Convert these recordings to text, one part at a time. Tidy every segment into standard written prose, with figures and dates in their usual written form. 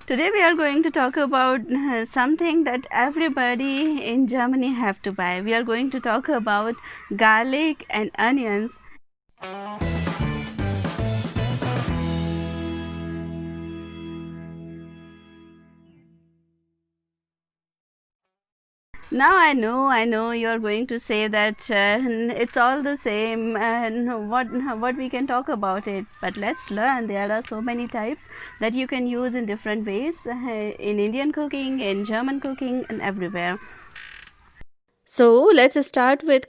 Today we are going to talk about something that everybody in Germany have to buy. We are going to talk about garlic and onions. Now I know you are going to say that it's all the same and what we can talk about it. But let's learn. There are so many types that you can use in different ways in Indian cooking, in German cooking, and everywhere. So let's start with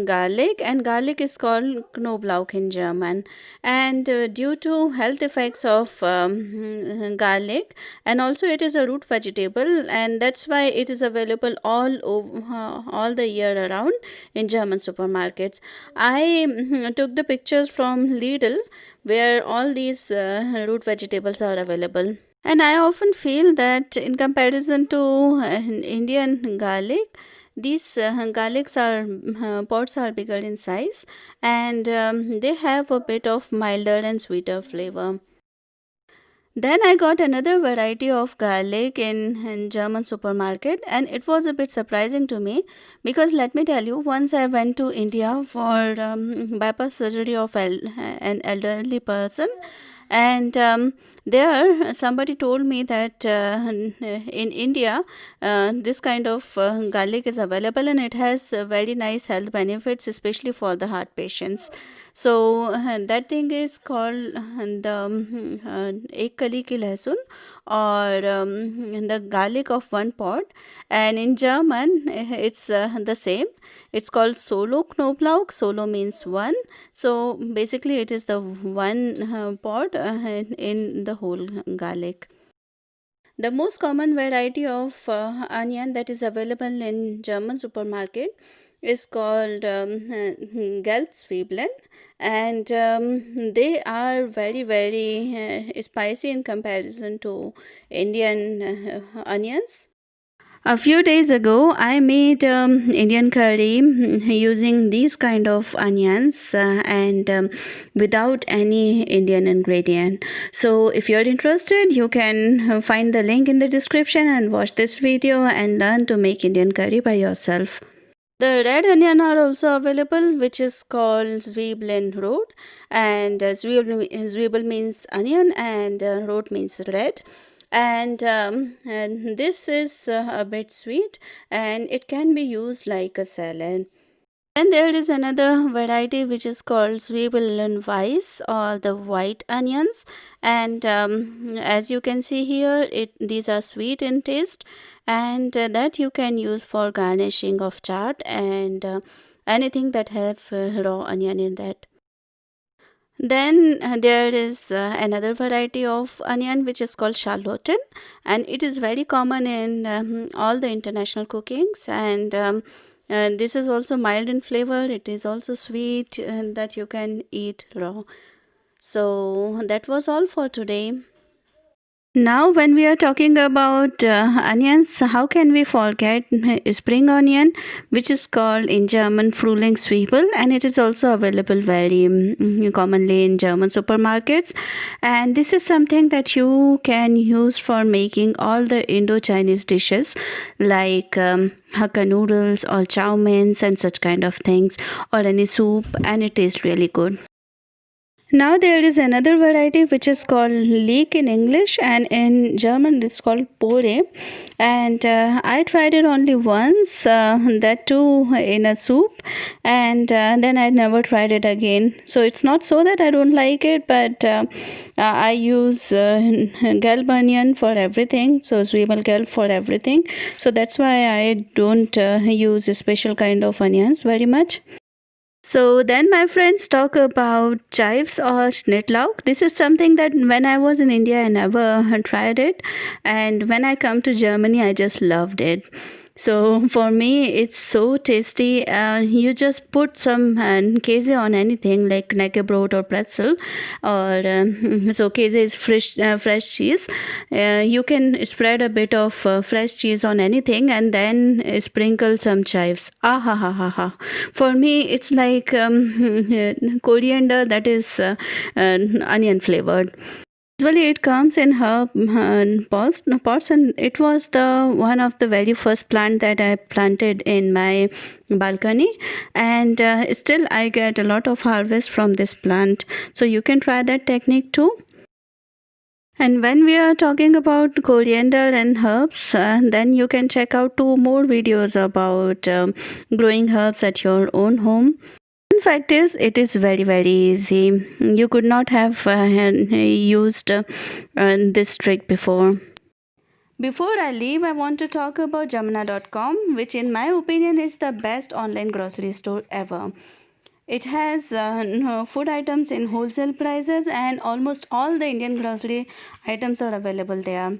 garlic, and garlic is called Knoblauch in German. And due to health effects of garlic, and also it is a root vegetable, and that's why it is available all over, all the year around in German supermarkets. I took the pictures from Lidl, where all these root vegetables are available. And I often feel that in comparison to Indian garlic, these garlics are pods are bigger in size, and they have a bit of milder and sweeter flavor. Then I got another variety of garlic in German supermarket, and it was a bit surprising to me because let me tell you, once I went to India for bypass surgery of an elderly person, and there somebody told me that in India this kind of garlic is available, and it has very nice health benefits, especially for the heart patients. So that thing is called the ek kali ki lahsun, or the garlic of one pod, and in German it's the same. It's called Solo Knoblauch. Solo means one, so basically it is the one pod in the whole garlic. The most common variety of onion that is available in German supermarket is called Gelbzwiebeln, and they are very spicy in comparison to Indian onions. A few days ago, I made Indian curry using these kind of onions and without any Indian ingredient. So, if you're interested, you can find the link in the description and watch this video and learn to make Indian curry by yourself. The red onion are also available, which is called Zwiebeln rot, and Zwiebel means onion, and rot means red. And this is a bit sweet, and it can be used like a salad. And there is another variety which is called Zwiebeln Weiß, or the white onions. And as you can see here, these are sweet in taste, and that you can use for garnishing of chaat and anything that have raw onion in that. Then there is another variety of onion which is called Charlotten, and it is very common in all the international cookings. And this is also mild in flavor. It is also sweet, that you can eat raw. So that was all for today. Now, when we are talking about onions, how can we forget spring onion, which is called in German Frühlingszwiebel, and it is also available very commonly in German supermarkets. And this is something that you can use for making all the Indo-Chinese dishes like Hakka noodles or chow meins and such kind of things, or any soup, and it tastes really good. Now there is another variety which is called leek in English, and in German it's called pore. And I tried it only once, that too in a soup, and then I never tried it again. So it's not so that I don't like it, but I use gelb onion for everything, so Zwiebel gelb for everything. So that's why I don't use a special kind of onions very much. So then my friends talk about chives or schnittlauch. This is something that when I was in India I never tried it, and when I come to Germany I just loved it. So for me it's so tasty. You just put some käse on anything like knäckebrot or pretzel, or so käse is fresh cheese. You can spread a bit of fresh cheese on anything and then sprinkle some chives. Ah ha ha ha ha. For me it's like coriander that is onion flavored. Usually it comes in herb pots, and it was the one of the very first plant that I planted in my balcony, and still I get a lot of harvest from this plant. So you can try that technique too. And when we are talking about coriander and herbs, then you can check out two more videos about growing herbs at your own home. In fact is it is very very easy. You could not have used this trick before. Before I leave, I want to talk about Jamna.com, which in my opinion is the best online grocery store ever. It has no food items in wholesale prices, and almost all the Indian grocery items are available there.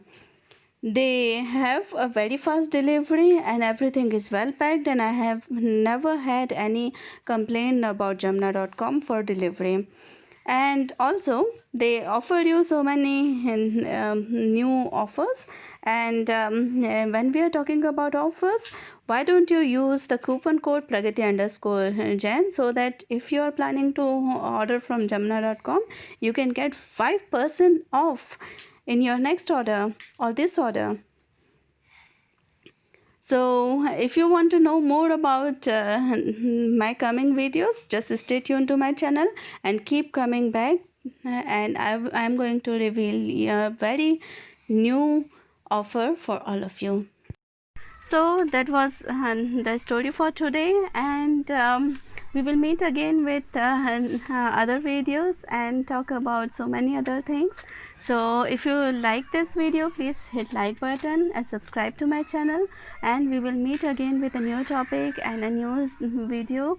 They have a very fast delivery and everything is well packed, and I have never had any complaint about Jamna.com for delivery. And also they offer you so many new offers, and when we are talking about offers, why don't you use the coupon code pragati underscore jan, so that if you are planning to order from jamna.com, you can get 5% off in your next order or this order. So, if you want to know more about my coming videos, just stay tuned to my channel and keep coming back. And I'm going to reveal a very new offer for all of you. So that was the story for today, and we will meet again with other videos and talk about so many other things. So if you like this video, please hit like button and subscribe to my channel, and we will meet again with a new topic and a new video.